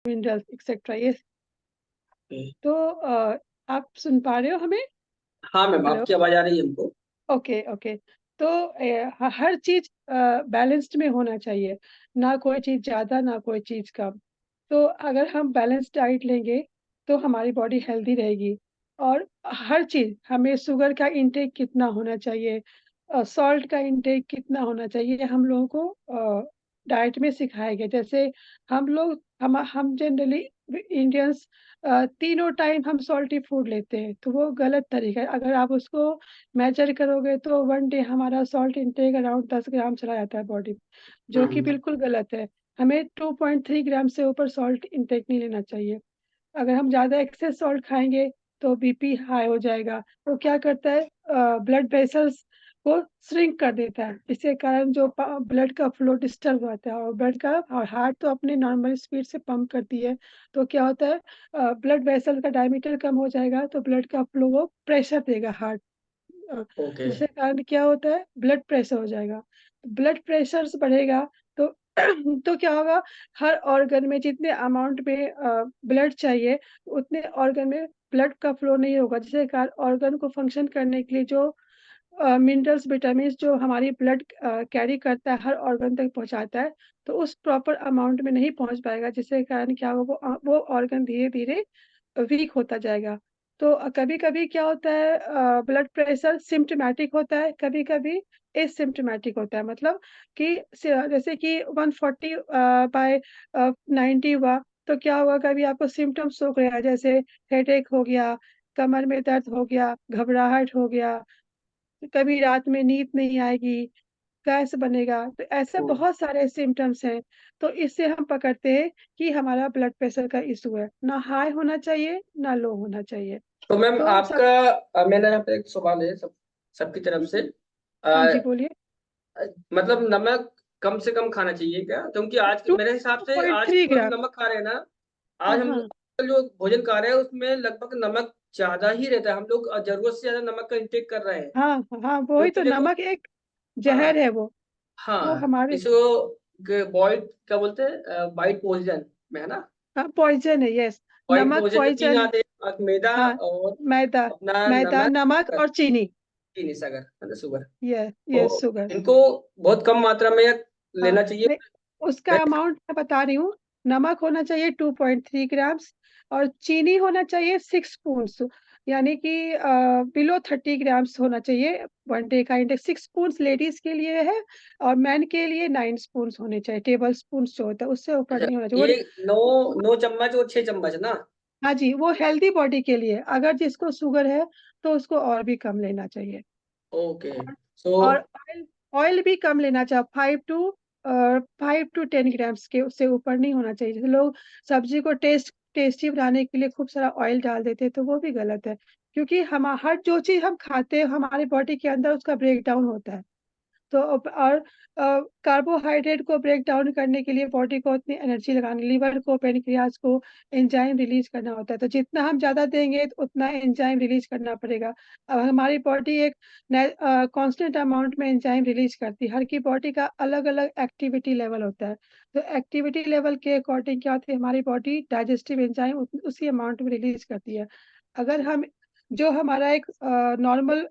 Minerals etcetera ये। Okay. तो आप सुन पा रहे हो हमें? हाँ मैम, हेलो। आपकी आवाज आ रही है हमको। Okay okay. तो हर चीज बैलेंस्ड में होना चाहिए, ना कोई चीज ज्यादा ना कोई चीज कम। तो अगर हम बैलेंस डाइट लेंगे तो हमारी बॉडी हेल्दी रहेगी। और हर चीज, हमें शुगर का इंटेक कितना होना चाहिए, सॉल्ट का इंटेक कितना होना चाहिए, हम लोगों को डाइट में सिखाया गया। जैसे हम जनरली इंडियंस तीनों टाइम हम सॉल्टी फूड लेते हैं, तो वो गलत तरीका है। अगर आप उसको मेजर करोगे तो वन डे हमारा सॉल्ट इंटेक अराउंड 10 ग्राम चला जाता है बॉडी में, जो कि हम्म। बिल्कुल गलत है। हमें 2.3 ग्राम से ऊपर सॉल्ट इंटेक नहीं लेना चाहिए। अगर हम ज़्यादा एक्सेस सॉल्ट खाएंगे तो बीपी हाई हो जाएगा। वो क्या करता है, ब्लड वेसल्स को श्रिंक कर देता है, इसके कारण जो ब्लड का फ्लो डिस्टर्ब होता है। और और हार्ट तो अपने नॉर्मल स्पीड से पंप करती है, तो क्या होता है, ब्लड वेसल का डायमीटर कम हो जाएगा, तो ब्लड का फ्लो वो प्रेशर देगा हार्ट, ओके। जिसके कारण क्या होता है, ब्लड प्रेशर हो जाएगा। ब्लड प्रेशर बढ़ेगा तो तो क्या होगा, हर ऑर्गन में जितने अमाउंट में ब्लड चाहिए उतने ऑर्गन में ब्लड का फ्लो नहीं होगा, जिसके कारण ऑर्गन को फंक्शन करने के लिए जो मिनरल्स विटामिन जो हमारी ब्लड कैरी करता है हर ऑर्गन तक पहुंचाता है, तो उस प्रॉपर अमाउंट में नहीं पहुंच पाएगा, जिसके कारण क्या होगा, वो ऑर्गन धीरे धीरे वीक होता जाएगा। तो कभी कभी क्या होता है, ब्लड प्रेशर सिम्टोमेटिक होता है, कभी कभी एसिम्टोमेटिक होता है। मतलब कि जैसे कि 140 बाय 90 हुआ, तो क्या हुआ, कभी आपको सिम्टम्स शो करेगा, जैसे हेडेक हो गया, कमर में दर्द हो गया, घबराहट हो गया, कभी रात में नींद नहीं आएगी, गैस बनेगा। तो ऐसे हम्म। बहुत सारे सिम्टम्स हैं। तो इससे हम पकड़ते हैं कि हमारा ब्लड प्रेशर का इशू है। ना हाई होना चाहिए ना लो होना चाहिए। तो मैम तो सब। आपका मेरा यहाँ पे एक सवाल है सबकी तरफ से। हाँ अ, जी, बोलिए। मतलब नमक कम से कम खाना चाहिए क्या? क्योंकि आज टू मेरे हिसाब से पॉइंट आज थ्री जो हम ग्राम नमक खा रहे हैं ना, हाँ आज हम हाँ जो भोजन खा रहे हैं उसमें लगभग नमक ज्यादा ही रहता है। हम लोग जरूरत से ज्यादा नमक का इंटेक कर रहे हैं, हाँ हाँ, जो वही कि तो, देखो। नमक एक जहर हाँ। है वो हाँ, हमारे। इसको बॉइल्ड क्या बोलते हैं, वाइट पॉइजन में है ना। हाँ, पॉइजन है, यस। वाइट नमक पॉइजन में तीन पॉइजन। आते हैं, मैदा हाँ, और मैदा। अपना मैदा, नमक, नमक और चीनी। चीनी, सागर मतलब शुगर। यस यस, तो शुगर। इनको बहुत कम मात्रा में हाँ, लेना चाहिए। नहीं, उसका मैं अमाउंट मैं बता रही हूँ। नमक होना चाहिए 2.3 ग्राम्स, और चीनी होना चाहिए 6 स्पून, यानी कि बिलो 30 ग्राम्स होना चाहिए। वन डे का इंटेक 6 स्पून लेडीज के लिए है, और मैन के लिए 9 स्पून होने चाहिए, टेबल स्पून जो होता है उससे ऊपर अच्छा, नहीं होना चाहिए ये नौ वो। नौ चम्मच और 6 चम्मच ना? हाँ जी, वो हेल्दी बॉडी के लिए। अगर जिसको शुगर है तो उसको और भी कम लेना चाहिए। ओके। और सो और ऑयल, ऑयल भी कम लेना चाहिए। 5 to 10 ग्राम्स के उससे ऊपर नहीं होना चाहिए। जैसे लोग सब्जी को टेस्टी बनाने के लिए खूब सारा ऑयल डाल देते हैं, तो वो भी गलत है। क्योंकि हम हर जो चीज हम खाते हैं हमारे बॉडी के अंदर उसका ब्रेक डाउन होता है। तो और कार्बोहाइड्रेट को ब्रेक डाउन करने के लिए बॉडी को उतनी एनर्जी लगानी, लिवर को, पेनक्रियाज को एंजाइम रिलीज करना होता है। तो जितना हम ज्यादा देंगे तो उतना एंजाइम रिलीज करना पड़ेगा। अब हमारी बॉडी एक कांस्टेंट अमाउंट में एंजाइम रिलीज करती है। हर की बॉडी का अलग अलग एक्टिविटी लेवल होता है। तो एक्टिविटी लेवल के अकॉर्डिंग क्या होती है, हमारी बॉडी डाइजेस्टिव एंजाइम उसी अमाउंट में रिलीज करती है। अगर हम जो हमारा एक नॉर्मल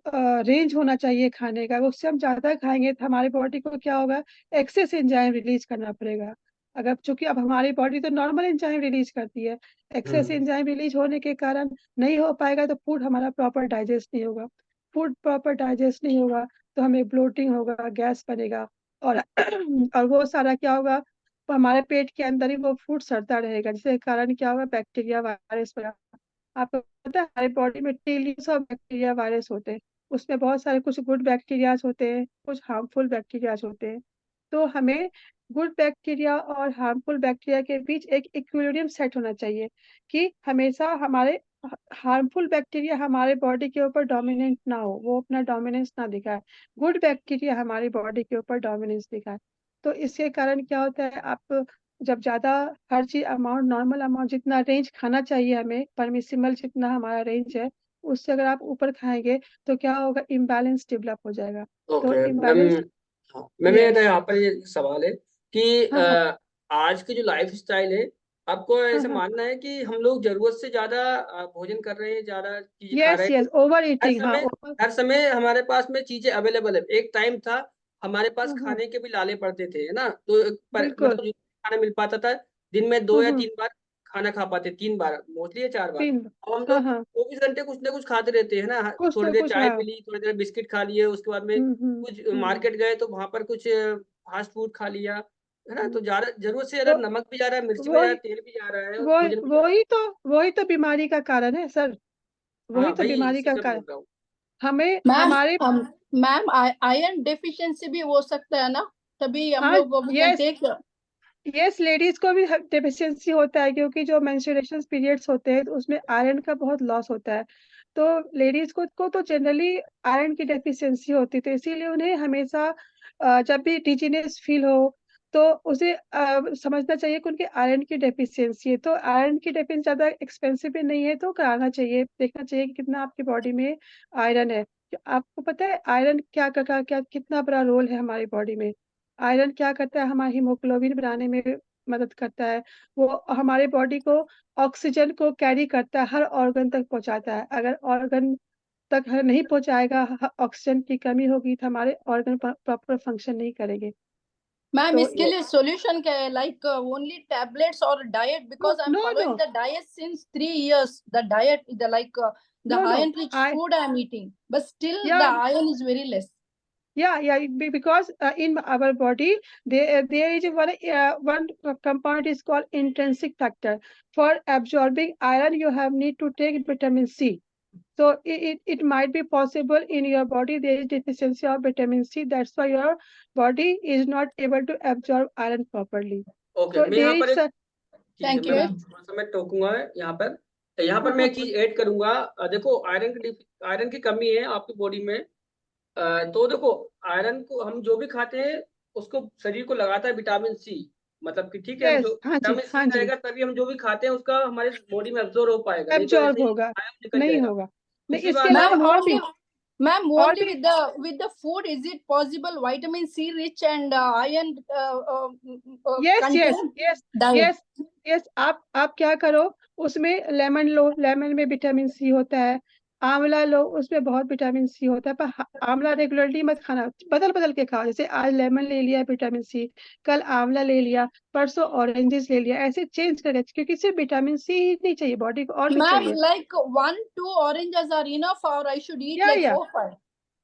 रेंज होना चाहिए खाने का, उससे हम ज्यादा खाएंगे तो हमारी बॉडी को क्या होगा, एक्सेस एंजाइम रिलीज करना पड़ेगा। अगर चूंकि अब हमारी बॉडी तो नॉर्मल एंजाइम रिलीज करती है, एक्सेस हम्म। एंजाइम रिलीज होने के कारण नहीं हो पाएगा, तो फूड हमारा प्रॉपर डाइजेस्ट नहीं होगा। फूड प्रॉपर डाइजेस्ट नहीं होगा तो हमें ब्लोटिंग होगा, गैस बनेगा, और और वो सारा क्या होगा, वो हमारे पेट के अंदर ही वो फूड सड़ता रहेगा, जिसके कारण क्या होगा, बैक्टीरिया, वायरस। आपको पता है हमारी बॉडी में ट्रिलियंस ऑफ बैक्टीरिया, वायरस होते हैं। उसमें बहुत सारे, कुछ गुड बैक्टीरियाज होते हैं, कुछ हार्मफुल बैक्टीरियाज होते हैं। तो हमें गुड बैक्टीरिया और हार्मफुल बैक्टीरिया के बीच एक इक्विलिब्रियम सेट होना चाहिए, कि हमेशा हमारे हार्मफुल बैक्टीरिया हमारे बॉडी के ऊपर डोमिनेंट ना हो, वो अपना डोमिनेंस ना दिखाए, गुड बैक्टीरिया हमारी बॉडी के ऊपर डोमिनेंस दिखाए। तो इसके कारण क्या होता है, आप जब ज्यादा, हर चीज अमाउंट, नॉर्मल अमाउंट जितना रेंज खाना चाहिए हमें, परमिसिबल जितना हमारा रेंज है, उससे अगर आप ऊपर खाएंगे तो क्या होगा, इम्बैलेंस डेवलप हो जाएगा। तो ओके मैम। इम्बैलेंस। हाँ मैम, मेरा यस। यहाँ पर ये सवाल है कि हाँ हाँ आज की जो लाइफ स्टाइल है, आपको ऐसा हाँ, मानना है कि हम लोग जरूरत से ज्यादा भोजन कर रहे हैं, ज्यादा चीजें खा यस रहे हैं? यस, ओवर हर ईटिंग, हाँ समय ओवर। हर समय हमारे पास में चीजें अवेलेबल है। एक टाइम था हमारे पास हाँ, खाने के भी लाले पड़ते थे, है ना? तो बिल्कुल। मतलब जो खाना मिल पाता था, दिन में 2 या हम्म। 3 बार खाना खा पाते, 3 बार मोस्टली, या 4 बार। तीन। अब हम हाँ लोग हाँ, 24 घंटे कुछ ना कुछ खाते रहते हैं ना। कुछ थोड़ी तो देर कुछ, चाय हाँ। पी ली, थोड़ी देर बिस्किट खा लिए, उसके बाद में कुछ मार्केट गए तो वहां पर कुछ फास्ट फूड खा लिया, है ना? तो ज्यादा जरूरत से ज्यादा तो नमक भी जा रहा है, मिर्ची भी जा रहा वही है, तेल भी जा रहा है, और वही भोजन भी जा रहा वही तो वही तो बीमारी का कारण है सर। है। वही हाँ तो भाई, बीमारी इसी का मैं कारण। बोल रहा हूँ। हमें मैम हमारे। मैम आयरन डेफिशिएंसी भी हो सकता है ना, तभी हम हाँ, लोग we can yes take. Yes, ladies को भी डेफिशिएंसी होता है, क्योंकि जो मेंस्ट्रुएशन पीरियड्स होते हैं तो उसमें आयरन का बहुत लॉस होता है। तो लेडीज को तो जनरली आयरन की डेफिशिएंसी होती है, तो इसीलिए उन्हें हमेशा जब भी डिजीनेस फील हो तो उसे समझना चाहिए कि उनके आयरन की डेफिशिएंसी है। तो आयरन की डेफिशिएंसी ज्यादा एक्सपेंसिव भी नहीं है, तो कराना चाहिए, देखना चाहिए कि कितना आपकी बॉडी में आयरन है। आपको पता है आयरन क्या कितना बड़ा रोल है हमारी बॉडी में। आयरन क्या करता है, हमारा हीमोग्लोबिन बनाने में मदद करता है। वो हमारे बॉडी को ऑक्सीजन को कैरी करता है, हर ऑर्गन तक पहुंचाता है। अगर ऑर्गन तक नहीं पहुंचाएगा, ऑक्सीजन की कमी होगी तो हमारे ऑर्गन प्रॉपर फंक्शन नहीं करेंगे। मैम तो इसके लिए सॉल्यूशन क्या है, लाइक ओनली टैबलेट्स और diet? No because I am no no following the diet since 3 years. The diet is like the no no iron rich I food I am eating, but still या the iron is very less. because in our body there is one compound is called intrinsic factor. For absorbing iron you have need to take vitamin C. So it might be possible in your body there is deficiency of vitamin C. That's why your body is not able to absorb iron properly. Okay, So मैं there यहाँ पर is एक, a ठीक है, Thank मैं you, yes. ma'am. थोड़ा सा मैं टोकूंगा यहाँ पर। यहाँ पर हाँ मैं हाँ एक चीज ऐड करूंगा। देखो, आयरन की कमी है आपकी बॉडी में। तो देखो, आयरन को हम जो भी खाते हैं उसको शरीर को लगाता है विटामिन सी। मतलब कि ठीक है, हम जो यस, हाँ जी विटामिन सी हाँ जी, रहेगा तभी हम जो भी खाते हैं उसका हमारे बॉडी में एब्जॉर्ब हो पाएगा, नहीं तो ऐसे एब्जॉर्ब ही होगा, आयरन निकल नहीं जाएगा। होगा। नहीं, दूसरी इसके बात है, अलावा Ma'am, और भी, और only भी। with the food is it possible vitamin C rich and iron yes yes content yes diet? Yes yes, आप क्या करो, उसमें लेमन लो, लेमन में विटामिन सी होता है। आंवला लो, उसमें बहुत विटामिन सी होता है। पर आंवला रेगुलरली मत खाना, बदल बदल के खाओ। जैसे आज लेमन ले लिया विटामिन सी, कल आंवला ले लिया, परसों ऑरेंजेस ले लिया, ऐसे चेंज करें, क्योंकि सिर्फ विटामिन सी ही नहीं चाहिए, बॉडी को और भी Ma'am, चाहिए। like 1-2 oranges are enough, or I should eat या like या 4-5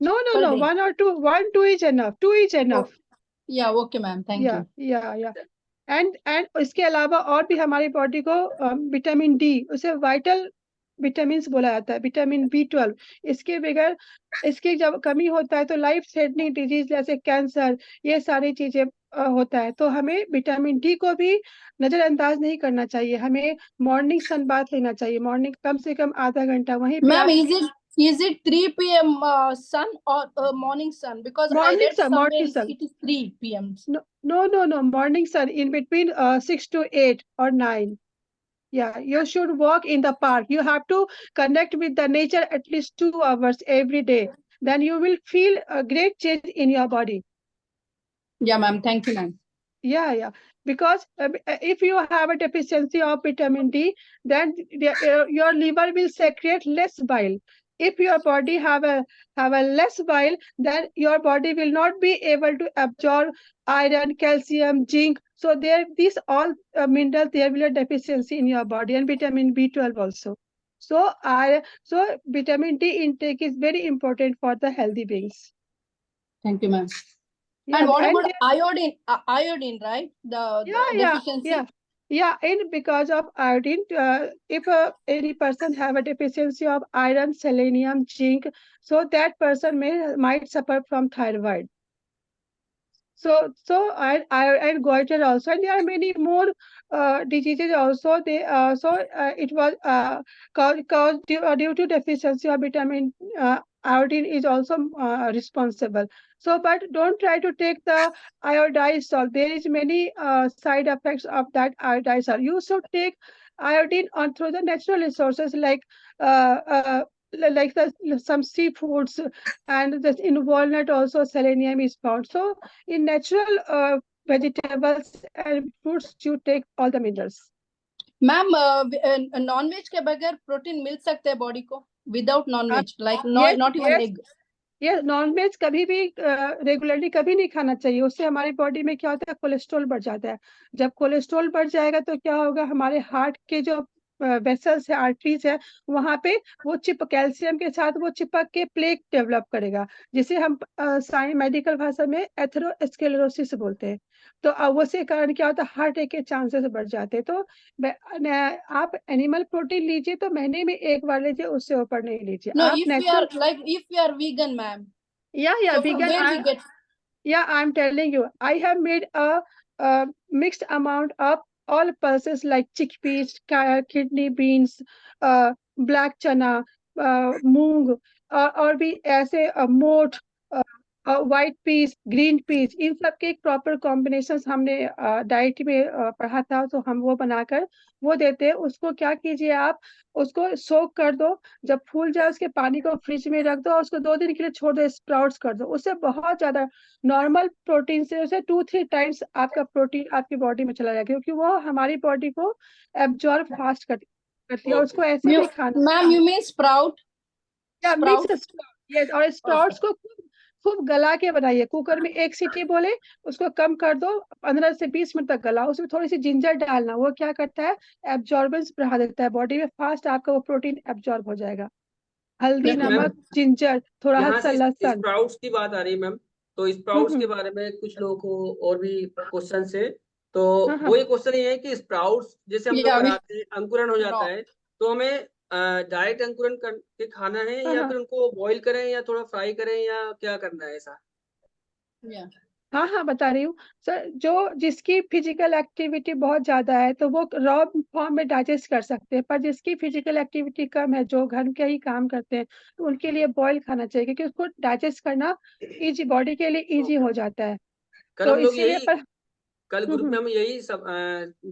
no no per no, day? One two is enough, two is Oh, enough. yeah, okay, ma'am. Thank you. या and इसके अलावा और भी हमारी बॉडी को विटामिन डी, उसे वाइटल विटामिन बोला जाता है, विटामिन B12। इसके बगैर, इसकी जब कमी होता है तो लाइफ थ्रेटनिंग डिजीज जैसे कैंसर, ये सारी चीजें होता है। तो हमें विटामिन डी को भी नजरअंदाज नहीं करना चाहिए। हमें मॉर्निंग सन बाथ लेना चाहिए, मॉर्निंग कम से कम आधा घंटा। वहीं पे Ma'am, आप is it 3 p.m. Sun or morning sun? Because I read somewhere morning sun, it is 3 p.m. No morning sun in between 6 to 8 or 9। Yeah, you should walk in the park. You have to connect with the nature at least 2 hours every day. Then you will feel a great change in your body. Yeah, ma'am. Thank you, ma'am. Yeah. Because if you have a deficiency of vitamin D, then your liver will secrete less bile. If your body have a less bile, then your body will not be able to absorb iron, calcium, zinc. So there, these all minerals, there will be a deficiency in your body, and vitamin B12 also. So vitamin D intake is very important for the healthy beings. Thank you, ma'am. Yeah, And what and about iodine? Iodine, right? The yeah deficiency. and because of iodine, if any person have a deficiency of iron, selenium, zinc, so that person might suffer from thyroid. So and goiter also, and there are many more diseases also. It was caused due to deficiency of vitamin iodine is also responsible. So, but don't try to take the iodized salt. There is many side effects of that iodized salt. You should take iodine on through the natural resources like uh, uh, some seafoods, and in walnut also selenium is found. So in natural vegetables and fruits, you take all the minerals. Ma'am non veg के बगैर protein मिल सकते हैं body को without non आप veg, like yes not even yes egg? ये non veg कभी भी रेगुलरली कभी नहीं खाना चाहिए। उससे हमारी बॉडी में क्या होता है, कोलेस्ट्रॉल बढ़ जाता है। जब कोलेस्ट्रॉल बढ़ जाएगा तो क्या होगा, हमारे हार्ट के जो वेसल्स है, आर्टरीज है, वहां पे वो कैल्शियम के साथ वो चिपक के प्लेक डेवलप करेगा, जिसे हम साइंस मेडिकल भाषा में एथेरोस्क्लेरोसिस बोलते हैं। तो अब उसके कारण क्या होता है, हार्ट अटैक के चांसेस बढ़ जाते हैं। तो आप एनिमल प्रोटीन लीजिए तो महीने में एक बार लीजिए, उससे ऊपर नहीं लीजिए। No, आप if we are natural like if we are vegan, ma'am. या So from vegan, where we get? yeah, I'm telling you, I have made a mixed amount of all pulses like chickpeas, kidney beans, black chana, मूंग, और भी ऐसे मोठ, white piece, green peas, इन सब के एक proper combination हमने diet में पढ़ा था, तो हम वो बनाकर वो देते हैं। उसको क्या कीजिए आप, उसको सोक कर दो, जब फूल जाए उसके पानी को फ्रिज में रख दो और उसको 2 दिन के लिए छोड़ दो, स्प्राउट्स कर दो। उससे बहुत ज्यादा नॉर्मल प्रोटीन से उसे 2-3 टाइम्स आपका प्रोटीन आपकी बॉडी में चला जाएगा, क्योंकि वो हमारी बॉडी को एब्जॉर्ब फास्ट करती है। और उसको ऐसे You, नहीं खाना, ma'am, you mean sprout? या मिक्स Sprout? Sprout, yes. और स्प्राउट्स को खूब गला के बनाइए, कुकर में 1 सीटी बोले, उसको कम कर दो, 15 से 20 मिनट तक गलाओ, उसमें थोड़ी सी जिंजर डालना, वो क्या करता है, एब्जॉर्बेंस बढ़ा देता है बॉडी में, फास्ट आपका वो प्रोटीन एब्जॉर्ब हो जाएगा। हल्दी, मैम, नमक, जिंजर, थोड़ा यहाँ सा से लहसुन। स्प्राउट्स की बात आ रही है मैम, तो स्प्राउट्स हम्म। के बारे में कुछ लोगों को और भी क्वेश्चन है। तो हाँ वो हाँ ये क्वेश्चन ये है कि स्प्राउट्स जैसे हम लोग Yeah, we बनाते हैं, अंकुरन हो जाता no. है, तो हमें डायरेक्ट अंकुरन करके खाना है, हाँ या हाँ फिर उनको बॉईल करें, या थोड़ा फ्राई करें, या क्या करना है ऐसा? Yeah. हाँ हाँ, बता रही हूँ सर। जो जिसकी फिजिकल एक्टिविटी बहुत ज्यादा है तो वो रॉ फॉर्म में डाइजेस्ट कर सकते हैं, पर जिसकी फिजिकल एक्टिविटी कम है, जो घर के ही काम करते हैं, तो उनके लिए बॉईल खाना चाहिए, क्योंकि उसको डाइजेस्ट करना इजी, बॉडी के लिए इजी हो जाता है। कल तो हम लोग इसीलिए यही पर कल ग्रुप में हम यही सब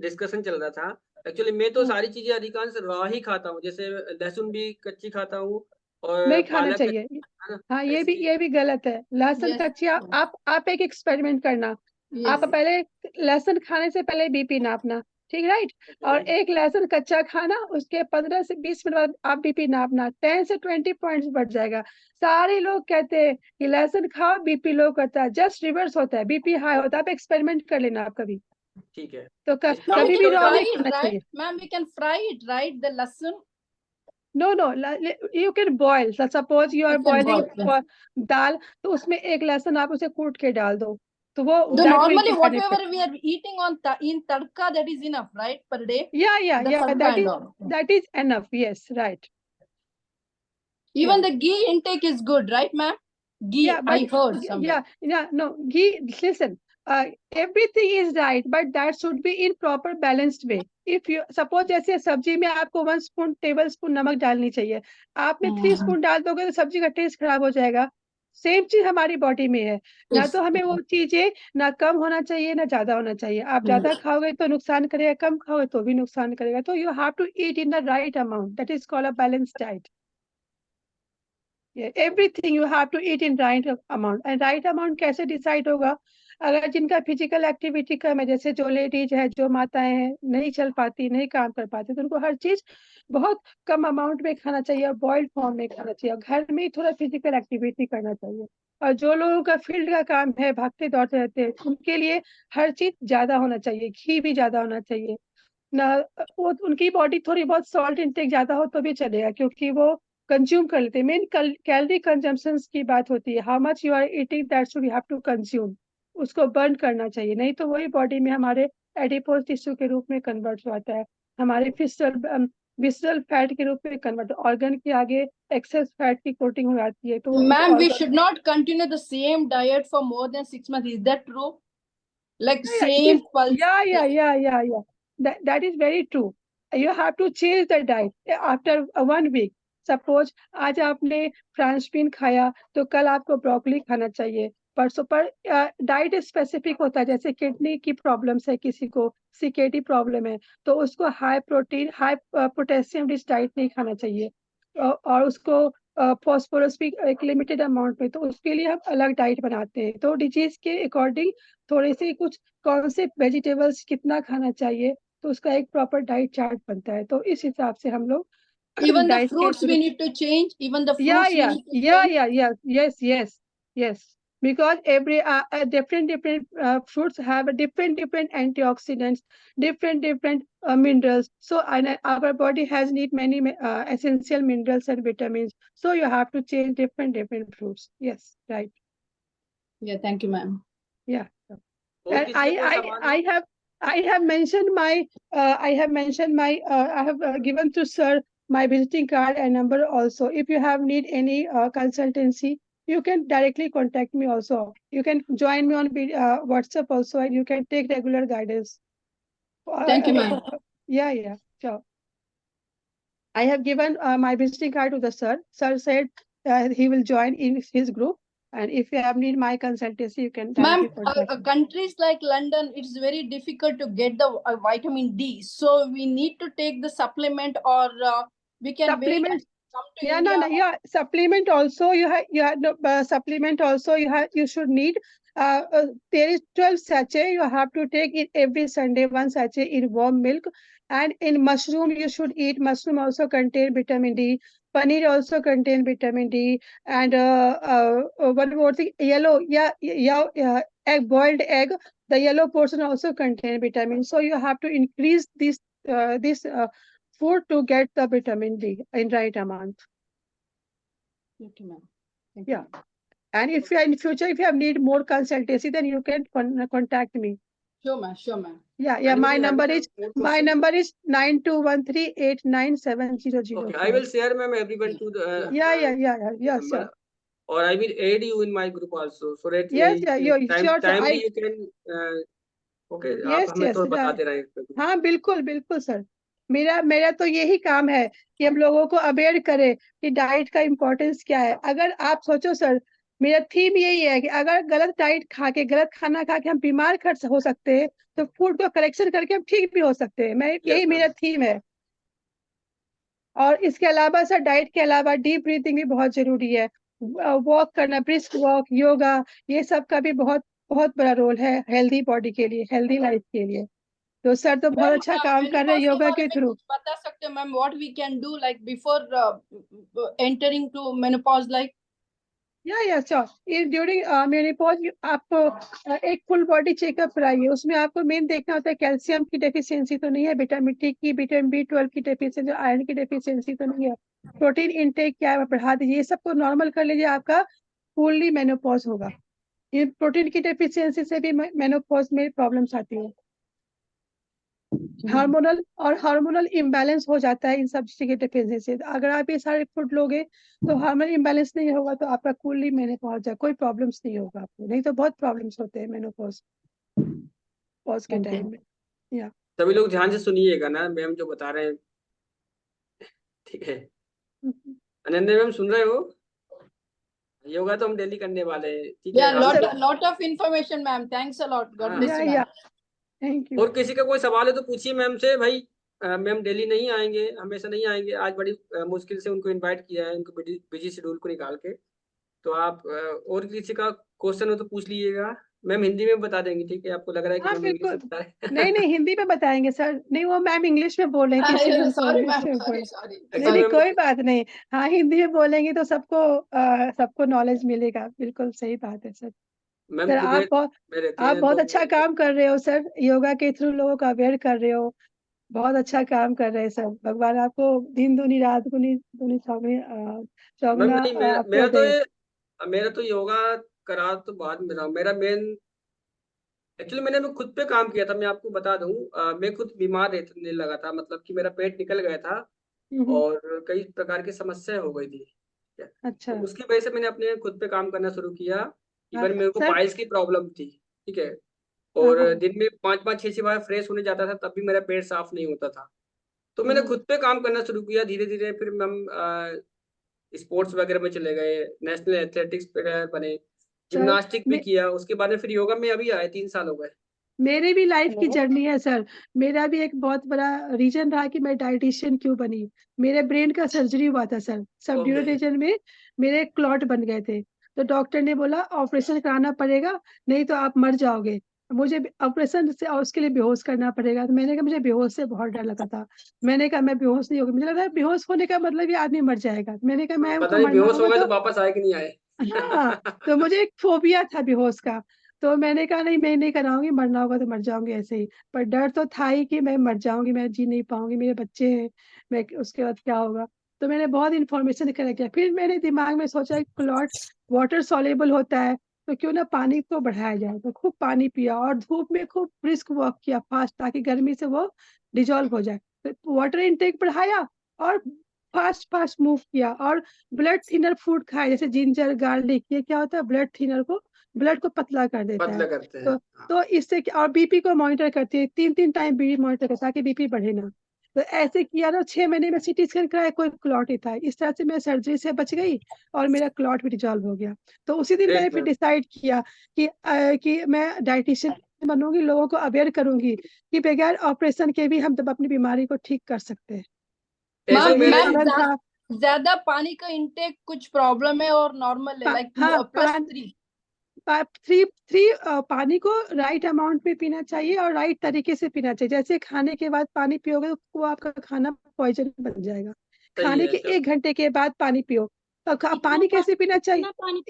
डिस्कशन चल रहा था। एक्चुअली मैं तो हम्म, सारी चीजें अधिकांश रॉ ही खाता हूँ, जैसे लहसुन भी कच्ची खाता हूँ, और नहीं खाना पालक चाहिए। कच्ची, है ना, हाँ, ऐसी चीज। ये भी गलत है, लहसुन Yes. कच्ची। आप एक एक्सपेरिमेंट करना। आप Yes. पहले लहसुन खाने से पहले बीपी नापना, ठीक, राइट। और एक लहसुन कच्चा खाना, उसके 15 से 20 मिनट बाद आप बीपी नापना, 10 से 20 पॉइंट्स बढ़ जाएगा। सारे लोग कहते हैं कि लहसुन खाओ बीपी लो करता है, जस्ट रिवर्स होता है, बीपी हाई होता है। आप एक्सपेरिमेंट कर लेना आप कभी। ठीक है, तो Ma'am, we कभी स्प्राउट्स भी can का भी रॉ fry नहीं खाना। it, खाना right? चाहिए। Ma'am, we can fry it, right? The lasun. No no, you can boil, suppose you are We can boiling boil. Yeah. दाल, तो उसमें एक लहसुन आप उसे कूट के डाल दो, तो वो The that will normally B benefit. whatever we are eating on in tadka, that is enough, right? Per day. The या tadka and all. That is enough, yes, right. Even the ghee intake is good, right, ma'am? Yeah, Ghee, but I heard somewhere. no, listen, everything is right, but that should be in proper balanced way. If you suppose जैसे सब्जी में आपको 1 spoon table spoon नमक डालनी चाहिए, आपने 3 Mm. Spoon डाल दोगे तो सब्जी का टेस्ट खराब हो जाएगा। सेम चीज हमारी बॉडी में है, ना Yes. तो हमें वो चीजें ना कम होना चाहिए ना ज्यादा होना चाहिए। आप ज्यादा खाओगे तो नुकसान करेगा, कम खाओगे तो भी नुकसान करेगा। तो you have to eat in the right amount, that is called a balance diet. Everything you have to eat in right amount. And right amount कैसे डिसाइड होगा, अगर जिनका फिजिकल एक्टिविटी कम है, जैसे जो लेडीज है, जो माताएं हैं, नहीं चल पाती, नहीं काम कर पाती, तो उनको हर चीज बहुत कम अमाउंट में खाना चाहिए और बॉइल्ड फॉर्म में खाना चाहिए, और घर में ही थोड़ा फिजिकल एक्टिविटी करना चाहिए। और जो लोगों का फील्ड का काम है, भागते दौड़ते रहते हैं, उनके लिए हर चीज ज्यादा होना चाहिए, घी भी ज्यादा होना चाहिए ना। वो उनकी बॉडी थोड़ी बहुत सॉल्ट इंटेक ज्यादा हो तो भी चलेगा, क्योंकि वो कंज्यूम कर लेते हैं। मेन कैलोरी कंजम्पशन की बात होती है, how much you are eating, that should you have to consume. उसको बर्न करना चाहिए, नहीं तो वही बॉडी में हमारे एडिपोज टिश्यू के रूप में कन्वर्ट हो जाता है, हमारे विसरल फैट के रूप में कन्वर्ट, ऑर्गन के आगे एक्सेस फैट की कोटिंग हो जाती है, तो उस Ma'am, we organ should not continue the same diet for more than 6 months. Is that true? Like Yeah, it is. same pulse. Yeah. That is very true. You have to change the diet after 1 week. Suppose आज आपने France been खाया तो कल आपको broccoli खाना चाहिए, परसों पर डाइट स्पेसिफिक होता है। जैसे किडनी की प्रॉब्लम्स है किसी को, सीकेडी प्रॉब्लम है, तो उसको high protein high potassium rich diet नहीं खाना चाहिए, और उसको फॉस्फोरस भी एक लिमिटेड अमाउंट में, तो उसके लिए हम अलग डाइट बनाते हैं। तो डिजीज के अकॉर्डिंग थोड़े से कुछ कौन से वेजिटेबल्स कितना खाना चाहिए, तो उसका एक प्रॉपर डाइट चार्ट बनता है, तो इस हिसाब से हम लोग Even the डाइट के fruits we need to change. Even the yeah fruits we yeah need to yeah change. yes, because every different fruits have a different antioxidants, different minerals, so our body has need many essential minerals and vitamins, so you have to change different fruits. Yes, right. Yeah, thank you, ma'am. Yeah. और And किसी का कोई सवाल है? I have mentioned my I have given to sir my visiting card and number also. If you have need any consultancy, you can directly contact me also. You can join me on WhatsApp also, and you can take regular guidance. Thank you, ma'am. Yeah, sure. I have given my visiting card to the sir. Sir said he will join in his group, and if you have need my consultancy, you can directly Ma'am, contact me. countries like London, it's very difficult to get the vitamin D. So we need to take the supplement, or we can wait and Supplement. come to Yeah, India. no, yeah. Supplement also you have no, supplement also you should need. There is 12 sachet you have to take it every Sunday, one sachet in warm milk, and in mushroom you should eat. Mushroom also contain vitamin D. Paneer also contain vitamin D, and one more thing, yellow, egg, boiled egg. The yellow portion also contain vitamin. So you have to increase this food to get the vitamin D in right amount. Okay, ma'am. Thank Yeah. you. And if you in future, if you have need more consultancy, then you can contact me. Sure, ma'am. Sure, ma'am. Yeah. Anybody My having number a is more my question? number is 9213897005. Okay, I will share, ma'am, everyone to the Yeah, number, sure. or I will add you in my group also, so that Yes, you sure, sir. timely you can okay, आप हमें yes, थोड़ा बताते right. रहे। हाँ, बिल्कुल sir. मेरा तो यही काम है कि हम लोगों को अवेयर करें कि डाइट का इम्पोर्टेंस क्या है। अगर आप सोचो सर, मेरा थीम यही है कि अगर गलत डाइट खा के, गलत खाना खा के हम बीमार हो सकते हैं, तो फूड को करेक्शन करके हम ठीक भी हो सकते हैं। यही मेरा थीम है। और इसके अलावा सर, डाइट के अलावा डीप ब्रीथिंग भी बहुत जरूरी है। वॉक करना, ब्रिस्क वॉक, योगा, ये सब का भी बहुत बहुत बड़ा रोल है हेल्दी बॉडी के लिए, हेल्दी लाइफ के लिए। तो सर तो बहुत अच्छा काम कर रहे हैं योगा के थ्रू। बता सकते हो ma'am, what we can do like before entering to menopause, like? Yeah sure, during menopause आप एक फुल बॉडी चेकअप कराइए। उसमें आपको मेन देखना होता है कैल्शियम की डेफिशिएंसी तो नहीं है, विटामिन डी की, विटामिन B12 की डेफिशिएंसी, आयरन की डेफिशिएंसी तो नहीं है, प्रोटीन इनटेक क्या है बढ़ा दीजिए। ये सबको नॉर्मल कर लीजिए, आपका फुल्ली मेनोपॉज होगा। ये प्रोटीन की डेफिशिएंसी से भी मेनोपॉज में प्रॉब्लम्स आती है। हार्मोनल इम्बैलेंस हो जाता है इन सब चीज के डेफिशिएंसी से। अगर आप ये सारे फूड लोगे तो हार्मोनल इम्बैलेंस नहीं होगा, तो आपका कूली मेनोपॉज जाए, कोई प्रॉब्लम्स नहीं होगा आपको। नहीं तो बहुत प्रॉब्लम्स होते हैं मेनोपॉज के टाइम में। या सभी लोग ध्यान से सुनिएगा ना मैम जो बता रहे हैं, ठीक है? अनन्या मैम सुन रहे हो? योगा तो हम डेली करने वाले हैं, ठीक है? Lot of information ma'am, thanks a lot, God bless you ma'am. Thank you. और किसी का कोई सवाल है तो पूछिए मैम से। भाई मैम डेली नहीं आएंगे, हमेशा नहीं आएंगे, आज बड़ी मुश्किल से उनको इनवाइट किया है, उनको बिजी शेड्यूल को निकाल के। तो आप और किसी का क्वेश्चन हो तो पूछ लीजिएगा, मैम हिंदी में बता देंगे, ठीक है? आपको लग रहा है कि हाँ मैम इंग्लिश में बिल्कुल, बता रहे नहीं हिंदी में बताएंगे सर। नहीं, वो मैम इंग्लिश में बोल रही थी, इसलिए उनको सॉरी इंग्लिश मैम, में सॉरी बोल। सॉरी। नहीं कोई बात नहीं। हाँ, हिंदी में बोलेंगे तो सबको नॉलेज मिलेगा। बिल्कुल सही बात है सर। मैम सर कुवैत आप में रहते आप हैं बहुत तो अच्छा काम कर रहे हो सर, योगा के थ्रू लोगों का अवेयर कर रहे हो। बहुत अच्छा काम कर रहे हैं सर। भगवान आपको दिन दूनी रात दूनी दूनी मैम चौगुना नहीं, आपको दे। मेरा तो योगा करा तो बाद में रहा। मेरा मेन एक्चुअली मैंने खुद पे काम किया था। मैं आपको बता दूं, मैं खुद बीमार रहने लगा था, मतलब कि मेरा पेट निकल गया था और कई प्रकार की समस्या हो गई थी। अच्छा। तो उसकी वजह से मैंने अपने खुद पे काम करना शुरू किया। हाँ इवन मेरे को सर। पाइल्स की प्रॉब्लम थी, ठीक है? हाँ और हाँ दिन में 5-5 6 बार फ्रेश होने जाता था, तब भी मेरा पेट साफ नहीं होता था। तो मैंने हाँ, खुद पे काम करना शुरू किया धीरे धीरे। फिर हम स्पोर्ट्स वगैरह में चले गए, नेशनल एथलेटिक्स प्लेयर बने, सर जिम्नास्टिक भी किया। उसके बाद में फिर योगा में अभी आए 3 साल हो गए। मेरे भी लाइफ की जर्नी है सर। मेरा भी एक बहुत बड़ा रीजन रहा कि मैं डाइटिशियन क्यों बनी। मेरे ब्रेन का सर्जरी हुआ था सर, सब ड्यूरल ओके। रीजन में मेरे क्लॉट बन गए थे। तो डॉक्टर ने बोला ऑपरेशन कराना पड़ेगा, नहीं तो आप मर जाओगे। मुझे ऑपरेशन से और उसके लिए बेहोश करना पड़ेगा। तो मैंने कहा मुझे बेहोश से बहुत डर लगा था। मैंने कहा मैं बेहोश नहीं होगी, मुझे लगा बेहोश होने का मतलब ये आदमी मर जाएगा। मैंने कहा मैं पता को नहीं मरना बेहोश हो होगा गए तो तो वापस आए कि नहीं आए। हाँ, तो मुझे एक फोबिया था बेहोश का। तो मैंने कहा नहीं, मैं नहीं कराऊंगी, मरना होगा तो मर जाऊंगी ऐसे ही। पर डर तो था ही कि मैं मर जाऊंगी, मैं जी नहीं पाऊंगी, मेरे बच्चे हैं, मैं उसके बाद क्या होगा। तो मैंने बहुत इन्फॉर्मेशन कलेक्ट किया। फिर मेरे दिमाग में सोचा क्लॉट वाटर सॉल्युबल होता है, तो क्यों ना पानी को बढ़ाया जाए। तो खूब पानी पिया और धूप में खूब ब्रिस्क वॉक किया फास्ट, ताकि गर्मी से वो डिजॉल्व हो जाए। तो वाटर इनटेक बढ़ाया और फास्ट फास्ट मूव किया, और ब्लड थिनर फूड खाए जैसे जिंजर गार्लिक। ये क्या होता है, ब्लड थिनर को, ब्लड को पतला कर देता है। पतला करते हैं। तो इससे और बीपी को मॉनिटर करती है, 3 3 टाइम बीपी मॉनिटर करता है ताकि बीपी बढ़े ना। तो ऐसे किया ना, 6 महीने में सीटी स्कैन कराया, कोई क्लॉट ही था। इस तरह से मैं सर्जरी से बच गई और मेरा क्लॉट भी डिजॉल्व हो गया। तो उसी दिन मैंने ग्रेट फिर मैम। डिसाइड किया कि मैं डाइटिशियन बनूंगी, लोगों को अवेयर करूंगी कि बगैर ऑपरेशन के भी हम तब अपनी बीमारी को ठीक कर सकते हैं। ऐसा मैम ही तो ये मेरे मैम लगन था। ज्यादा पानी का इंटेक कुछ प्रॉब्लम है और नॉर्मल है, लाइक हाँ, +3? थ्री थ्री पानी को राइट अमाउंट में पीना चाहिए और राइट तरीके से पीना चाहिए। जैसे खाने के बाद पानी पियोगे तो वो आपका खाना पॉइजन बन जाएगा। सही खाने है के चल। 1 घंटे के बाद पानी पियो। तो पानी कैसे पीना चाहिए?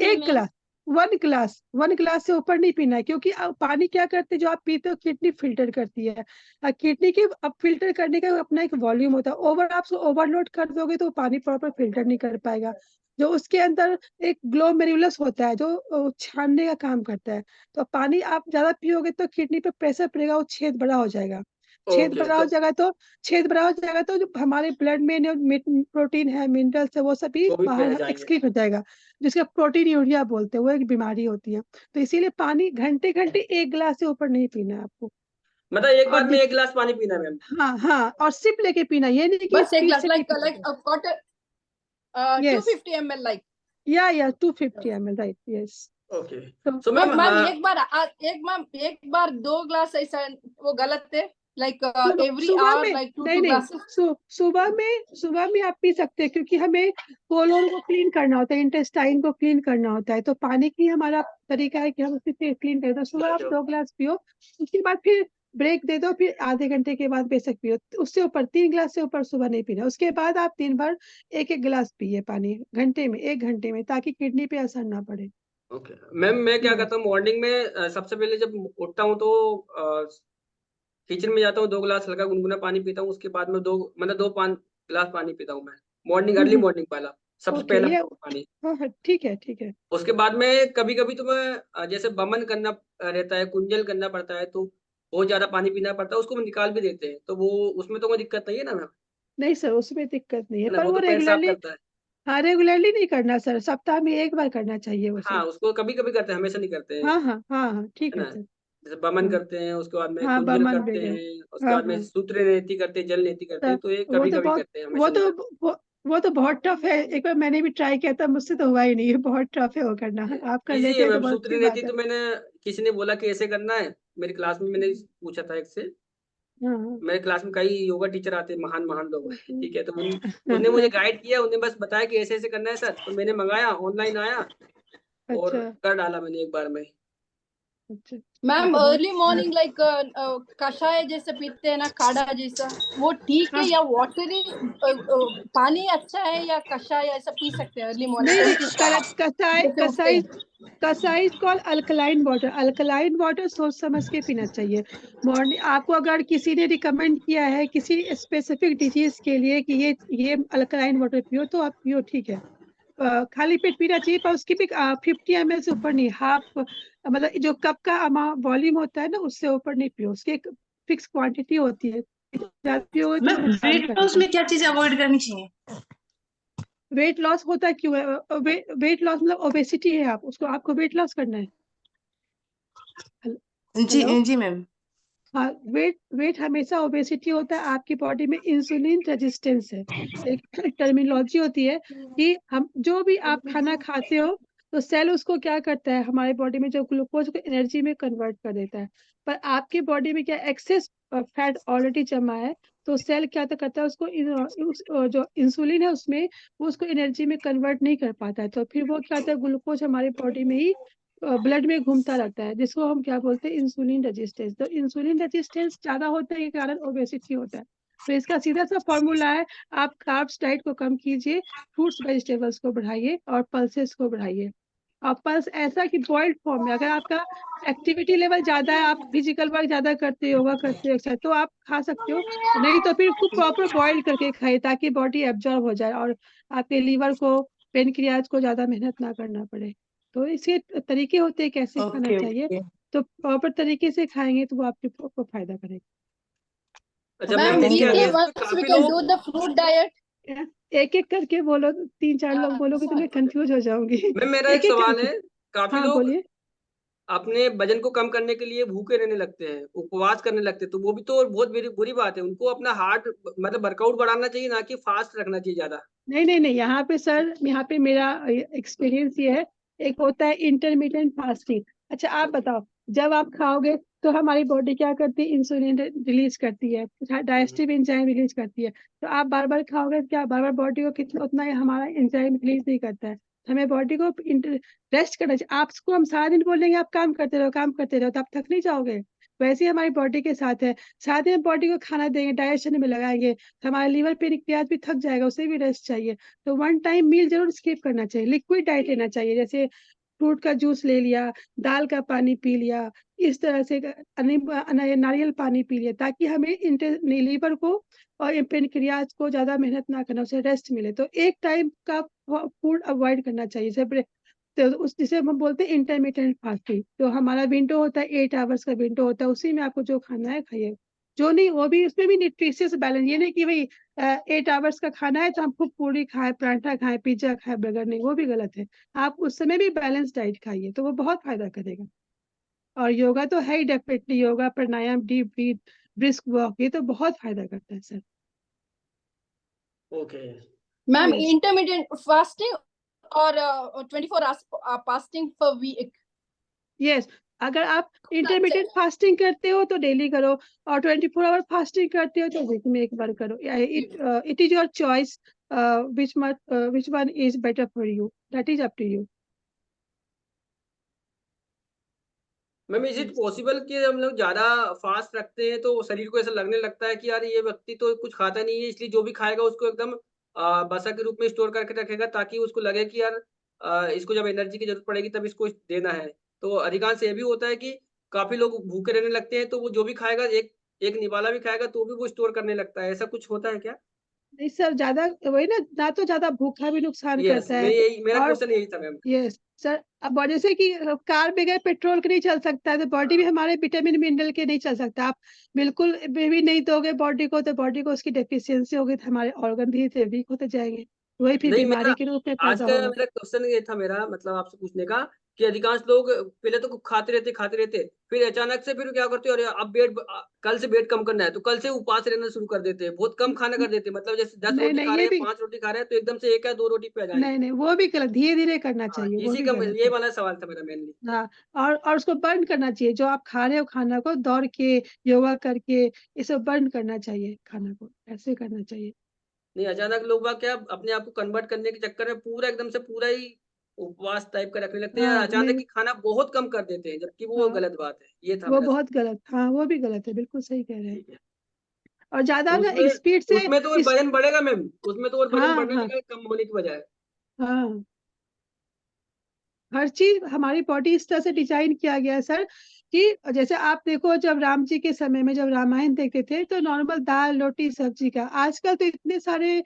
एक गिलास, 1 गिलास, 1 गिलास से ऊपर नहीं पीना है, क्योंकि पानी क्या करते हैं, जो आप पीते हो किडनी फिल्टर करती है। किडनी के अब फिल्टर करने का अपना एक वॉल्यूम होता है। आप उसको ओवरलोड कर दोगे तो पानी प्रॉपर फिल्टर नहीं कर पाएगा। जो उसके अंदर एक ग्लोमेरुलस होता है जो छानने का काम करता है। तो पानी आप ज्यादा पियोगे तो किडनी पे प्रेशर पड़ेगा, वो छेद बड़ा हो जाएगा। छेद ओके बड़ा हो तो जाएगा तो जो हमारे ब्लड में प्रोटीन है, मिनरल्स है, वो सभी वो भी बह बाहर जाएंगे। एक्सक्रीट हो जाएगा, जिसका प्रोटीन यूरिया बोलते हैं। वो एक बीमारी होती है। तो इसीलिए पानी घंटे घंटे 1 गिलास से ऊपर नहीं पीना है आपको। मतलब एक और बार में 1 गिलास पानी पीना है मैम? हाँ हाँ, और सिप लेके पीना, ये नहीं कि बस एक स्पीड ग्लास, से नहीं लाइक पीना। A quarter, yes, 250 ml, like. या 250 ml, राइट, यस। ओके। तो सो मैम मैम मैम हाँ। एक बार 2 ग्लास ऐसा, वो गलत है, लाइक एवरी सुबह आवर में लाइक टू नहीं, टू नहीं, ग्लासेस सुबह में आप पी सकते हैं, क्योंकि हमें कोलोन को क्लीन करना होता है, इंटेस्टाइन को क्लीन करना होता है। तो पानी की हमारा तरीका है कि हम उसी से क्लीन करें। तो सुबह आप ओके 2 गिलास पियो, उसके बाद फिर ब्रेक दे दो, फिर आधे घंटे के बाद बेशक पियो। उससे ऊपर 3 गिलास से ऊपर सुबह नहीं पीना। उसके बाद आप दिन भर 1 1 गिलास पिए पानी घंटे में, 1 घंटे में, ताकि किडनी पे असर ना पड़े। ओके मैम, मैं क्या यस। करता हूँ मॉर्निंग में सबसे पहले जब उठता हूँ तो किचन में जाता हूँ, 2 गिलास हल्का गुनगुना पानी पीता हूँ। उसके बाद में 2 गिलास पानी पीता हूँ मैं मॉर्निंग, अर्ली मॉर्निंग पहला, सबसे ओके, पहला ये पानी। हाँ हाँ, ठीक है, ठीक है। उसके बाद में कभी कभी तो मैं जैसे बमन करना रहता है, कुंजल करना पड़ता है, तो बहुत ज्यादा पानी पीना पड़ता है, उसको हम निकाल भी देते हैं। तो वो उसमें तो कोई दिक्कत नहीं है ना मैम? नहीं सर, उसमें दिक्कत नहीं है, है ना, पर वो वो तो पेट साफ रेगुलरली, करता है। हाँ रेगुलरली नहीं करना सर, सप्ताह में एक बार करना चाहिए उसे। हाँ, उसको कभी कभी करते हैं, हमेशा नहीं करते हैं। हाँ हाँ हाँ हाँ, ठीक है है ना, सर। जैसे बमन हाँ करते हैं, उसके बाद में हाँ, कुंजल बमन करते वगैरह। हैं, उसके हाँ बाद में हाँ, सूत्र नेति करते हैं, जल नेति करते तो हैं। तो ये वो कभी तो कभी बहुत करते हैं, वो हमेशा नहीं तो करते। वो तो बहुत टफ है। एक बार मैंने भी ट्राई किया था, मुझसे तो हुआ ही नहीं है, बहुत टफ है वो करना। आप कर इजी लेते है हैं तो मैम, बहुत सूत्र अच्छी नेति बात है। तो मैंने, किसी ने बोला कि ऐसे करना है, मेरी क्लास में मैंने पूछा था एक से। हाँ हाँ। मेरे क्लास में कई योगा टीचर आते हैं, महान महान लोग हैं, ठीक है। तो उनने मुझे हाँ, गाइड किया, उन्होंने बस बताया कि ऐसे ऐसे करना है सर। तो मैंने मंगाया, ऑनलाइन आया और अच्छा कर डाला मैंने एक बार में। अच्छा। मैम बहुत अर्ली मॉर्निंग लाइक कषाय जैसे पीते हैं ना, काढ़ा जैसा, वो ठीक है? हाँ, या वाटरी पानी अच्छा है, या कषाय ऐसा पी सकते हैं अर्ली मॉर्निंग नहीं नहीं, 20 कसाई जैसे उठते कसाई हैं? कसाई call alkaline water. Alkaline water सोच समझ के पीना चाहिए। मॉर्निंग आपको अगर किसी ने रिकमेंड किया है किसी स्पेसिफिक डिजीज के लिए कि ये अल्कलाइन वाटर पियो, तो आप पियो, ठीक है। खाली पेट पीना चाहिए, पर उसकी भी 50 ml से ऊपर नहीं, हाफ, मतलब जो कप का वॉल्यूम होता है ना, उससे ऊपर नहीं पियो। उसकी एक फिक्स क्वांटिटी होती है, ज्यादा पियोगे तो मैम नुकसान वेट लॉस करेगा। में क्या चीज अवॉइड करनी चाहिए? वेट लॉस होता क्यों है? वेट लॉस मतलब ओबेसिटी है, आप उसको, आपको वेट लॉस करना है। जी हेलो। जी मैम। हाँ, वेट वेट हमेशा ओबेसिटी होता है, आपकी बॉडी में इंसुलिन रेजिस्टेंस है। एक टर्मिनोलॉजी होती है कि हम जो भी आप खाना खाते हो, तो सेल उसको क्या करता है, हमारे बॉडी में जो ग्लूकोज को एनर्जी में कन्वर्ट कर देता है। पर आपके बॉडी में क्या एक्सेस फैट ऑलरेडी जमा है। तो सेल क्या तो करता है, उसको जो इंसुलिन है उसमें, वो उसको एनर्जी में कन्वर्ट नहीं कर पाता है। तो फिर वो क्या होता है, ग्लूकोज हमारे बॉडी में ही ब्लड में घूमता रहता है, जिसको हम क्या बोलते हैं, इंसुलिन रेजिस्टेंस। तो इंसुलिन रेजिस्टेंस ज्यादा होने के कारण ओबेसिटी होता है। तो इसका सीधा सा फॉर्मूला है, आप कार्ब्स डाइट को कम कीजिए, फ्रूट्स वेजिटेबल्स को बढ़ाइए और पल्सेस को बढ़ाइए। और पल्स ऐसा कि बॉइल्ड फॉर्म में, अगर आपका एक्टिविटी लेवल ज्यादा है, आप फिजिकल वर्क ज्यादा करते हो, योगा करते हो, एक्सरसाइज, तो आप खा सकते हो। नहीं तो फिर उसको प्रॉपर बॉइल करके खाइए, ताकि बॉडी एब्जॉर्ब हो जाए और आपके लीवर को, पेनक्रियाज को ज्यादा मेहनत ना करना पड़े। तो इसके तरीके होते हैं कैसे खाना ओके चाहिए, ओके। तो प्रॉपर तरीके से खाएंगे तो वो आपको फायदा करेगा। अच्छा Ma'am, मैम, इसके Thank you, weekly ma'am. Against में once we काफी can लोग, do the fruit diet. एक एक करके बोलो, 3-4 लोग बोलोगे तो मैं कंफ्यूज हो जाऊंगी। मैम मेरा एक एक एक सवाल करके। है, काफी हाँ लोग बोलिए। अपने वजन को कम करने के लिए भूखे रहने लगते हैं, उपवास करने लगते हैं, तो वो भी तो बहुत बुरी बुरी बात है। उनको अपना हार्ट मतलब वर्कआउट बढ़ाना चाहिए, ना कि फास्ट रखना चाहिए ज्यादा। नहीं नहीं नहीं, यहाँ पे सर, यहाँ पे मेरा एक्सपीरियंस ये है, एक होता है इंटरमीडिएट फास्टिंग। अच्छा आप बताओ, जब आप खाओगे तो हमारी बॉडी क्या करती है, इंसुलिन रिलीज करती है, डाइजेस्टिव एंजाइम रिलीज करती है। तो आप बार बार खाओगे तो क्या, बार बार बॉडी को कितना, उतना ही हमारा एंजाइम रिलीज नहीं करता है। हमें बॉडी को रेस्ट करना चाहिए। आपको हम सारा दिन बोलेंगे आप काम करते रहो, काम करते रहो, तो आप थक नहीं जाओगे। वैसे ही हमारी बॉडी के साथ है, सारा दिन बॉडी को खाना देंगे, डाइजेशन में लगाएंगे, हमारा लीवर पेनक्रियाज भी थक जाएगा, उसे भी रेस्ट चाहिए। तो वन टाइम मील जरूर स्किप करना चाहिए, लिक्विड डाइट लेना चाहिए, जैसे फ्रूट का जूस ले लिया, दाल का पानी पी लिया, इस तरह से नारियल पानी पी लिया, ताकि हमें लीवर को और पेनक्रियाज को ज्यादा मेहनत ना करना, उसे रेस्ट मिले। तो एक टाइम का फूड अवॉइड करना चाहिए, जैसे तो उस जिसे हम बोलते हैं इंटरमीडिएट फास्टिंग। तो हमारा विंडो होता है 8 आवर्स का विंडो होता है, उसी में आपको जो खाना है खाइए, जो नहीं वो भी, उसमें भी न्यूट्रिशियस बैलेंस। ये नहीं कि भाई 8 आवर्स का खाना है तो हम खूब पूरी खाए, पराठा खाए, पिज्जा खाए, बर्गर, नहीं, वो भी गलत है। आप उस समय भी बैलेंस डाइट खाइए, तो वो बहुत फायदा करेगा। और योगा तो है ही, डेफिनेटली योगा, प्राणायाम, डीप ब्रीथ, ब्रिस्क वॉक, ये तो बहुत फायदा करता है sir. Okay. Ma'am, yes intermittent fasting or 24 hours fasting per week. Yes, अगर आप इंटरमीडिएट फास्टिंग करते हो तो डेली करो, और 24 आवर फास्टिंग करते हो तो वीक में एक बार करो। It is your choice, which one is better for you, that is up to you. Ma'am is it possible कि हम लोग ज्यादा फास्ट रखते हैं तो शरीर को ऐसा लगने लगता है कि यार ये व्यक्ति तो कुछ खाता नहीं है, इसलिए जो भी खाएगा उसको एकदम बसा के रूप में स्टोर करके रखेगा, ताकि उसको लगे कि यार इसको जब एनर्जी की जरूरत पड़ेगी तब इसको देना है। तो अधिकांश ये भी होता है कि काफी लोग भूखे रहने लगते हैं, तो वो जो भी खाएगा, एक एक निवाला भी खाएगा तो भी वो स्टोर करने लगता है। ऐसा कुछ होता है क्या? नहीं सर, ज्यादा वही ना, ना तो ज्यादा भूखा भी नुकसान यस, करता है। मेरा और क्वेश्चन यही था मैम। यस सर, अब जैसे कि कार बगैर पेट्रोल के नहीं चल सकता है, तो बॉडी भी हमारे विटामिन मिनरल के नहीं चल सकता। आप बिल्कुल भी नहीं दोगे बॉडी को, तो बॉडी को उसकी डेफिशिएंसी होगी, तो हमारे ऑर्गन भी वीक होते जाएंगे, वही फिर नहीं, मेरा बीमारी के रूप में आज पैदा का होगा। मेरा क्वेश्चन ये था, मेरा मतलब आपसे पूछने का, कि अधिकांश लोग पहले तो खाते रहते, फिर अचानक से फिर क्या करते हैं, अरे अब कल से वेट कम करना है, तो कल से उपवास रहना शुरू कर देते हैं, बहुत कम खाना कर देते हैं। मतलब जैसे 10 नहीं रोटी नहीं, खा रहे ये हैं, भी 5 रोटी खा रहे हैं, तो एकदम से 1 या 2 रोटी पे आ नहीं जाएंगे। नहीं, वो भी गलत, धीरे धीरे करना हाँ, चाहिए, वो इसी भी का गलत ये है। वाला सवाल था मेरा मेनली। हाँ, और उसको बर्न करना चाहिए, जो आप खा रहे हो खाना को, दौड़ के, योगा करके, इसे बर्न करना चाहिए, खाना को ऐसे करना चाहिए। नहीं, अचानक लोग बाग क्या अपने आप को कन्वर्ट करने के चक्कर में पूरा एकदम से पूरा ही उपवास टाइप का रखने लगते हैं, या हाँ अचानक नहीं, ही खाना बहुत कम कर देते हैं, जबकि वो हाँ गलत बात है। ये था वो मेरा बहुत सवाल। गलत, हाँ वो भी गलत है, बिल्कुल सही कह रहे हैं। ठीक है। और ज्यादा तो ना उसमें स्पीड से उसमें तो और इस, वजन बढ़ेगा मैम, उसमें तो और वजन हाँ बढ़ने हाँ लगेगा कम होने की बजाय। हाँ, हर चीज हमारी बॉडी इस तरह से डिजाइन किया गया है सर, कि जैसे आप देखो, जब राम जी के समय में जब रामायण देखते थे तो नॉर्मल दाल रोटी सब्जी का, आजकल तो इतने सारे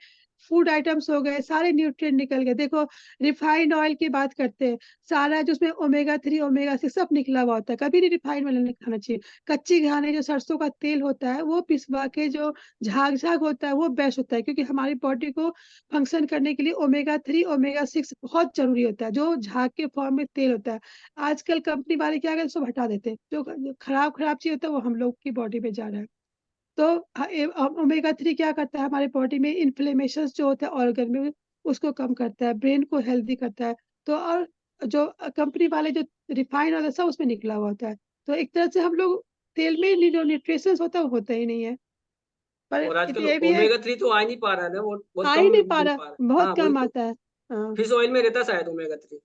फूड आइटम्स हो गए, सारे न्यूट्रिएंट निकल गए। देखो, रिफाइंड ऑयल की बात करते हैं, सारा जो उसमें ओमेगा 3 ओमेगा 6 सब निकला हुआ होता है, कभी नहीं रिफाइंड ऑयल नहीं खाना चाहिए। कच्ची घानी जो सरसों का तेल होता है, वो पिसवा के जो झाग झाग होता है वो बेस्ट होता है, क्योंकि हमारी बॉडी को फंक्शन करने के लिए ओमेगा 3 ओमेगा 6 बहुत जरूरी होता है, जो झाग के फॉर्म में तेल होता है। आजकल कंपनी वाले क्या करते हैं, सब हटा देते हैं, जो खराब खराब चीज होता है वो हम लोग की बॉडी में जा रहा है। तो ओमेगा 3 क्या करता है, हमारे बॉडी में इन्फ्लेमेशन जो होता है ऑर्गन में, उसको कम करता है, ब्रेन को हेल्दी करता है। तो और जो कंपनी वाले जो रिफाइंड होता है सब उसमें निकला हुआ होता है। तो एक तरह से हम लोग तेल में जो न्यूट्रिशन होता है वो होता ही नहीं है। पर और आजकल ये भी है, ओमेगा 3 तो आ ही नहीं पा रहा है ना, वो बहुत आ कम ही नहीं पा मिल रहा, पा रहा है। बहुत हाँ वही कम तो, आता है। हाँ फिश ऑयल में रहता शायद ओमेगा 3।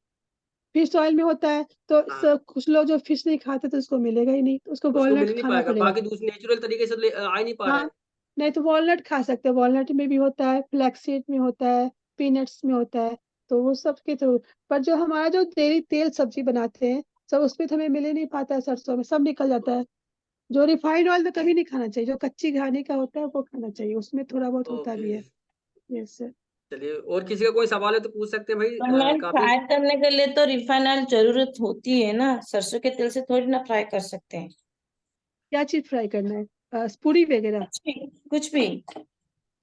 फिश ऑयल में होता है, तो हाँ। कुछ लोग जो फिश नहीं खाते तो उसको मिलेगा ही नहीं, तो उसको उसको वॉलनट मिल नहीं खाना पाएगा, पड़ेगा। बाकी दूसरे नेचुरल तरीके से आ ही नहीं पा रहा हाँ, है। नहीं तो वॉलनट खा सकते हैं, वॉलनट में भी होता है, फ्लैक्सीड में होता है, पीनट्स में होता है, तो वो सब के थ्रू। पर जो हमारा जो डेली तेल सब्जी बनाते हैं सब, उसमें तो हमें मिल ही नहीं पाता है, सरसों में सब निकल जाता है। जो रिफाइंड ऑयल तो कभी नहीं खाना चाहिए, जो कच्ची घानी का होता है वो खाना चाहिए, उसमें थोड़ा बहुत होता ओके, भी है। यस। चलिए, और किसी का कोई सवाल है तो पूछ सकते हैं भाई। तो मैम काफी। फ्राई करने के लिए तो रिफाइंड ऑयल जरूरत होती है ना, सरसों के तेल से थोड़ी ना फ्राई कर सकते हैं। क्या चीज फ्राई करना है? पूरी वगैरह? कुछ भी, कुछ भी।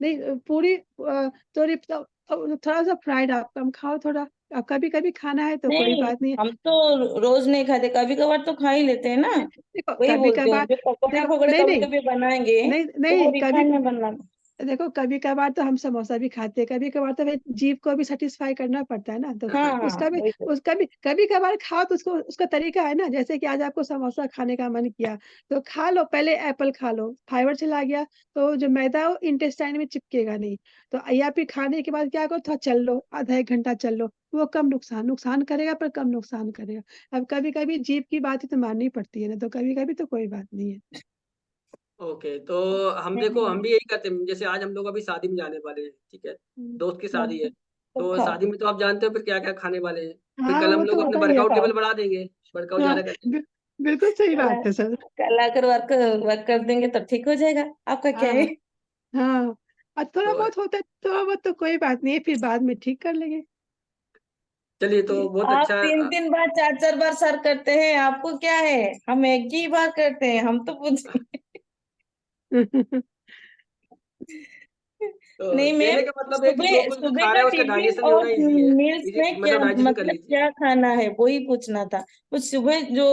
नहीं, पूरी तो थोड़ा सा फ्राइड आप कम खाओ थोड़ा, कभी कभी खाना है तो कोई नहीं, बात नहीं है। हम तो रोज नहीं खाते, कभी कभार तो खा ही लेते हैं ना। देखो वही कभी बोलते हैं, कभार, जो पकौड़ा देखो पकौड़े नहीं कभी नहीं कभी बनाएंगे नहीं तो वो नहीं कभी, रिफाइंड में बनना। देखो कभी कभार तो हम समोसा भी खाते हैं, कभी कभार तो भाई जीभ को भी सेटिस्फाई करना पड़ता है ना, तो हाँ हाँ, उसका भी, वही तो। उसका भी कभी कभार खाओ तो उसको, उसका तरीका है ना, जैसे कि आज आपको समोसा खाने का मन किया तो खा लो, पहले एप्पल खा लो, फाइबर चला गया, तो जो मैदा है वो इंटेस्टाइन में चिपकेगा नहीं। तो या फिर खाने के बाद क्या करो, थोड़ा चल लो, आधा एक घंटा चल लो, वो कम नुकसान करेगा, पर कम नुकसान करेगा। अब कभी कभी जीभ की बात ही तो माननी पड़ती है ना, तो कभी कभी तो कोई बात नहीं है। ओके, तो हम देखो, हम्म, हम भी यही करते हैं, जैसे आज हम लोग अभी शादी में जाने वाले हैं, ठीक है, हम्म। दोस्त की शादी है। तो तो खाओ। शादी में तो आप जानते हो फिर क्या क्या खाने वाले हैं। फिर हाँ कल हम वो लोग तो अपने होता ही है। वर्कआउट खाओ। लेवल बढ़ा देंगे, वर्कआउट हाँ, ज्यादा करेंगे। बिल्कुल सही कल बात है सर। कल आकर वर्क वर्क कर देंगे तो ठीक हो जाएगा, आपका क्या है। हाँ हाँ, और थोड़ा तो बहुत होता है, थोड़ा बहुत तो कोई बात नहीं है, फिर बाद में ठीक कर लेंगे। चलिए, तो बहुत आप अच्छा। 3 3 बार 4 4 बार सर करते हैं, आपको क्या है, हम एक ही बार करते हैं, हम तो कुछ तो नहीं कहने मैम। का मतलब है कि जो सुबह कुछ भी सुबह खा का रहा है उसका टिफिन डाइजेशन और होना इजी है। मील्स इजी में क्या मतलब डाइजेशन कर मतलब, लीजिए। क्या खाना है वही पूछना था। कुछ सुबह जो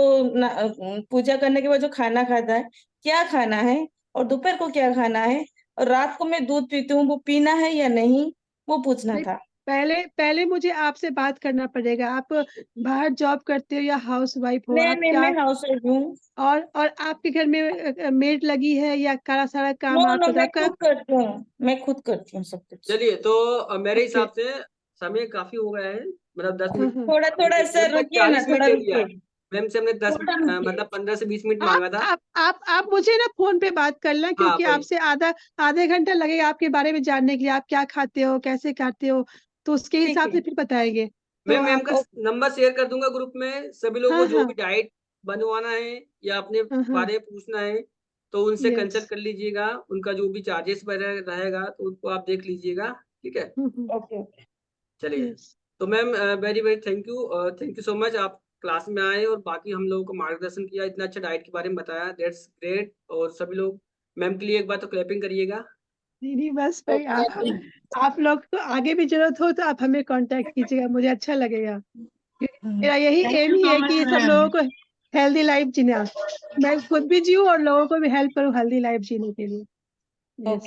पूजा करने के बाद जो खाना खाता है, क्या खाना है, और दोपहर को क्या खाना है, और रात को मैं दूध पीती हूँ, वो पीना है या नहीं, वो पूछना नहीं, था। पहले पहले मुझे आपसे बात करना पड़ेगा, आप बाहर जॉब करते हो या हाउस वाइफ हो, नहीं आप नहीं, क्या? मैं हाउस वाइफ हूँ। और आपके घर में मेड लगी है या कारा सारा नो काम आप नो, करते हो? मैं आपका? खुद करती हूँ, मैं खुद करती हूँ सब कुछ। चलिए, तो मेरे ओके। हिसाब से समय काफी हो गया है, मतलब दस हाँ मिनट हाँ। थोड़ा थोड़ा सर लगभग रुकिए ना, 40 मिनट थोड़ा ले लिया। रुकिए, मैम से हमने 10 थोड़ा रुकिए। मतलब 15 से 20 मिनट आप मांगा था। आप मुझे ना फोन पे बात कर लें, हाँ क्योंकि भाई। आपसे आधे घंटा लगेगा आपके बारे में जानने के लिए, आप क्या खाते हो, कैसे खाते हो, तो उसके ठीक हिसाब है। से फिर बताएंगे। मैं तो मैम का आप, नंबर शेयर कर दूंगा ग्रुप में, सभी लोगों हाँ को जो भी हाँ डाइट बनवाना है या अपने हाँ हाँ। बारे में पूछना है तो उनसे यस। कंसल्ट कर लीजिएगा। उनका जो भी चार्जेस वगैरह रहेगा तो उनको आप देख लीजिएगा, ठीक है। Okay okay. चलिए, यस। तो ma'am very very thank you so much, आप क्लास में आए और बाकी हम लोगों को मार्गदर्शन किया, इतना अच्छा डाइट के बारे में बताया, दैट्स ग्रेट। और सभी लोग मैम के लिए एक बार तो क्लैपिंग करिएगा। नहीं नहीं, बस भाई ओके। आप लोग को आगे भी जरूरत हो तो आप हमें कांटेक्ट कीजिएगा, मुझे अच्छा लगेगा, क्योंकि मेरा यही थैंक एम यू ही सो है मच कि सब मैम। लोगों को हेल्दी लाइफ जीना, मैं खुद भी जीऊँ और लोगों को भी हेल्प करूँ हेल्दी लाइफ जीने के लिए। ओके। यस।